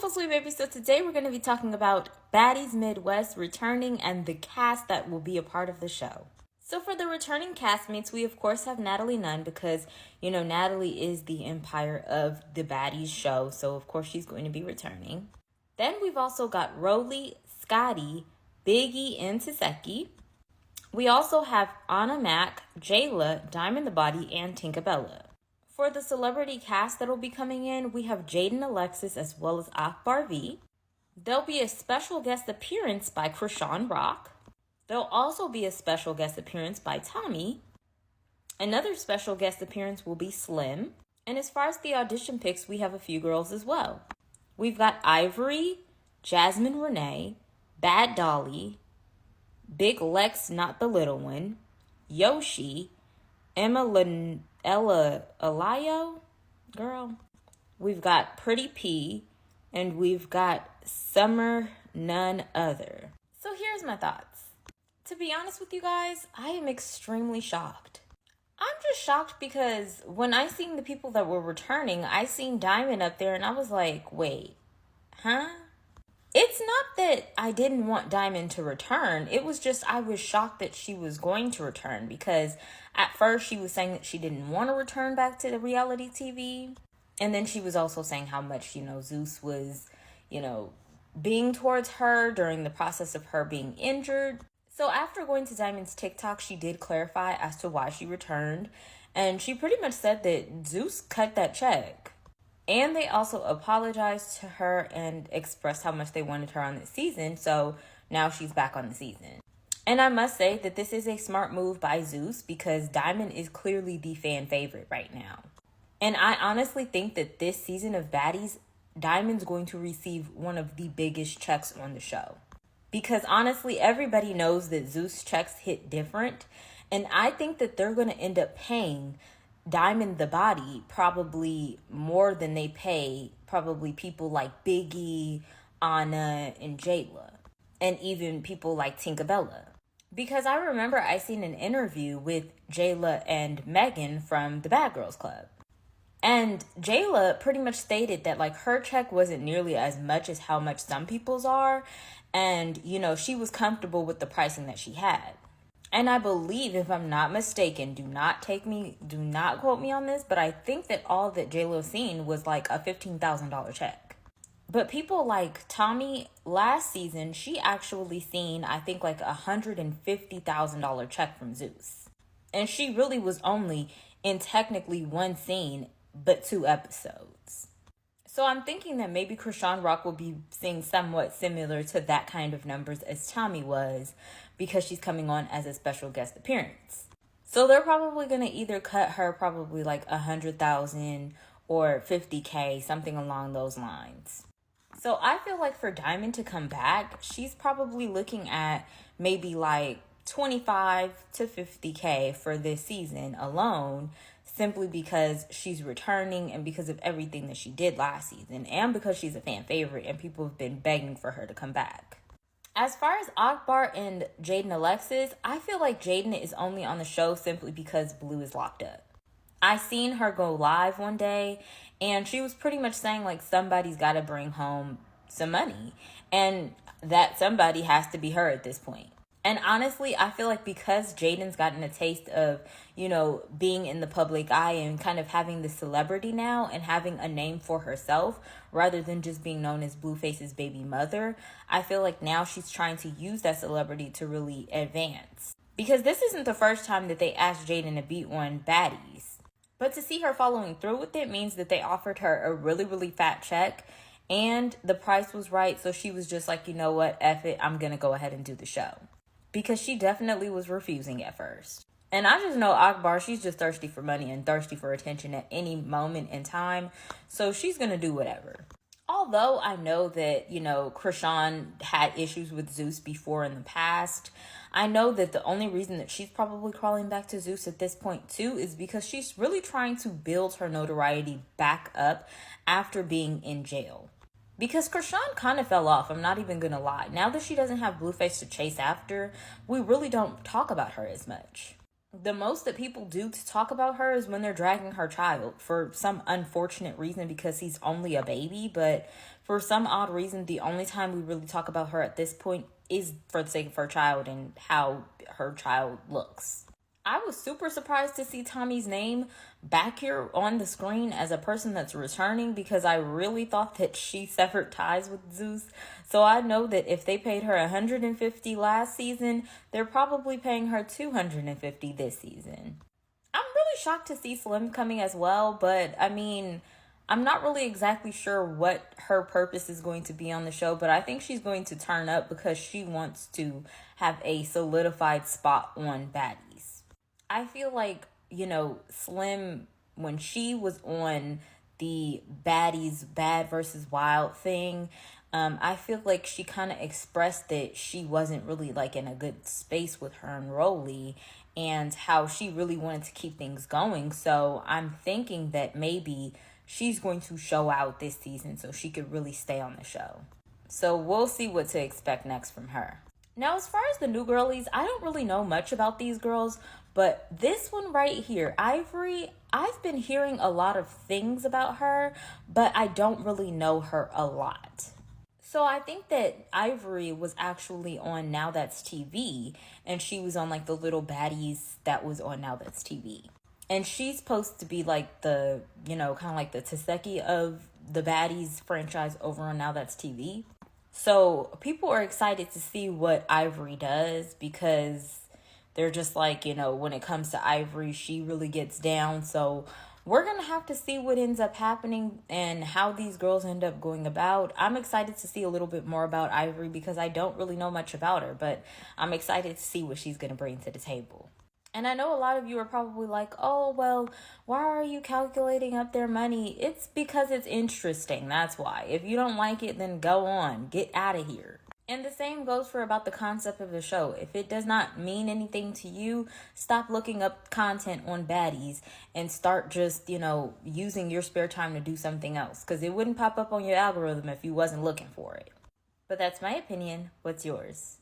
beautiful sweet babies. So today we're going to be talking about Baddies Midwest returning and the cast that will be a part of the show. So for the returning castmates, we of course have Natalie Nunn because, Natalie is the empire of the Baddies show. So of course she's going to be returning. Then we've also got Rolly, Scotty, Biggie, and Taseki. We also have Anna Mac, Jayla, Diamond the Body, and Tinkerbella. For the celebrity cast that will be coming in, we have Jaidyn, Alexis, as well as Akbar V. There'll be a special guest appearance by Chrisean Rock. There'll also be a special guest appearance by Tommie. Another special guest appearance will be Slim. And as far as the audition picks, we have a few girls as well. We've got Ivori, Jasmine Renee, Bad Dolly, Big Lex, not the little one, Yoshi, Ella Alayo, girl. We've got Pretty P, and we've got Summer None Other. So here's my thoughts. To be honest with you guys, I am extremely shocked. I'm just shocked because when I seen the people that were returning, I seen Diamond up there and I was like, wait, huh? It's not that I didn't want Diamond to return. It was just I was shocked that she was going to return because at first she was saying that she didn't want to return back to the reality TV. And then she was also saying how much, Zeus was, being towards her during the process of her being injured. So after going to Diamond's TikTok, she did clarify as to why she returned. And she pretty much said that Zeus cut that check. And they also apologized to her and expressed how much they wanted her on the season. So now she's back on the season. And I must say that this is a smart move by Zeus because Diamond is clearly the fan favorite right now. And I honestly think that this season of Baddies, Diamond's going to receive one of the biggest checks on the show. Because honestly, everybody knows that Zeus checks hit different. And I think that they're going to end up paying Diamond the Body probably more than they pay probably people like Biggie, Anna, and Jayla. And even people like Tinkerbella. Because I remember I seen an interview with Jayla and Megan from the Bad Girls Club. And Jayla pretty much stated that her check wasn't nearly as much as how much some people's are. And, she was comfortable with the pricing that she had. And I believe, if I'm not mistaken, do not quote me on this, but I think that all that J-Lo seen was a $15,000 check. But people like Tommie, last season, she actually seen, I think, a $150,000 check from Zeus. And she really was only in technically one scene, but 2 episodes. So I'm thinking that maybe Chrisean Rock will be seeing somewhat similar to that kind of numbers as Tommie was because she's coming on as a special guest appearance. So they're probably going to either cut her probably $100,000 or $50K, something along those lines. So I feel like for Diamond to come back, she's probably looking at maybe $25 to $50K for this season alone, simply because she's returning and because of everything that she did last season and because she's a fan favorite and people have been begging for her to come back. As far as Akbar and Jaidyn Alexis, I feel like Jaidyn is only on the show simply because Blue is locked up. I seen her go live one day and she was pretty much saying somebody's got to bring home some money and that somebody has to be her at this point. And honestly, I feel like because Jaidyn's gotten a taste of, being in the public eye and kind of having the celebrity now and having a name for herself rather than just being known as Blueface's baby mother, I feel like now she's trying to use that celebrity to really advance. Because this isn't the first time that they asked Jaidyn to beat one Baddies. But to see her following through with it means that they offered her a really, really fat check and the price was right. So she was just like, you know what, F it, I'm going to go ahead and do the show. Because she definitely was refusing at first. And I just know Akbar, she's just thirsty for money and thirsty for attention at any moment in time. So she's going to do whatever. Although I know that, Chrisean had issues with Zeus before in the past, I know that the only reason that she's probably crawling back to Zeus at this point too is because she's really trying to build her notoriety back up after being in jail. Because Chrisean kind of fell off, I'm not even going to lie. Now that she doesn't have Blueface to chase after, we really don't talk about her as much. The most that people do to talk about her is when they're dragging her child for some unfortunate reason because he's only a baby. But for some odd reason, the only time we really talk about her at this point is for the sake of her child and how her child looks. I was super surprised to see Tommie's name back here on the screen as a person that's returning because I really thought that she severed ties with Zeus. So I know that if they paid her $150 last season, they're probably paying her $250 this season. I'm really shocked to see Slim coming as well, but I mean, I'm not really exactly sure what her purpose is going to be on the show, but I think she's going to turn up because she wants to have a solidified spot on Baddies. I feel like, Slim, when she was on the Baddies Bad versus Wild thing, I feel like she kind of expressed that she wasn't really like in a good space with her and Rolly and how she really wanted to keep things going. So I'm thinking that maybe she's going to show out this season so she could really stay on the show. So we'll see what to expect next from her. Now, as far as the new girlies, I don't really know much about these girls, but this one right here, Ivori, I've been hearing a lot of things about her, but I don't really know her a lot. So I think that Ivori was actually on Now That's TV, and she was on like the little baddies that was on Now That's TV. And she's supposed to be like the, kind of like the Taseki of the Baddies franchise over on Now That's TV. So people are excited to see what Ivori does because they're just like, when it comes to Ivori, she really gets down. So we're going to have to see what ends up happening and how these girls end up going about. I'm excited to see a little bit more about Ivori because I don't really know much about her, but I'm excited to see what she's going to bring to the table. And I know a lot of you are probably like, oh, well, why are you calculating up their money? It's because it's interesting. That's why. If you don't like it, then go on. Get out of here. And the same goes for about the concept of the show. If it does not mean anything to you, stop looking up content on Baddies and start just, using your spare time to do something else. Because it wouldn't pop up on your algorithm if you wasn't looking for it. But that's my opinion. What's yours?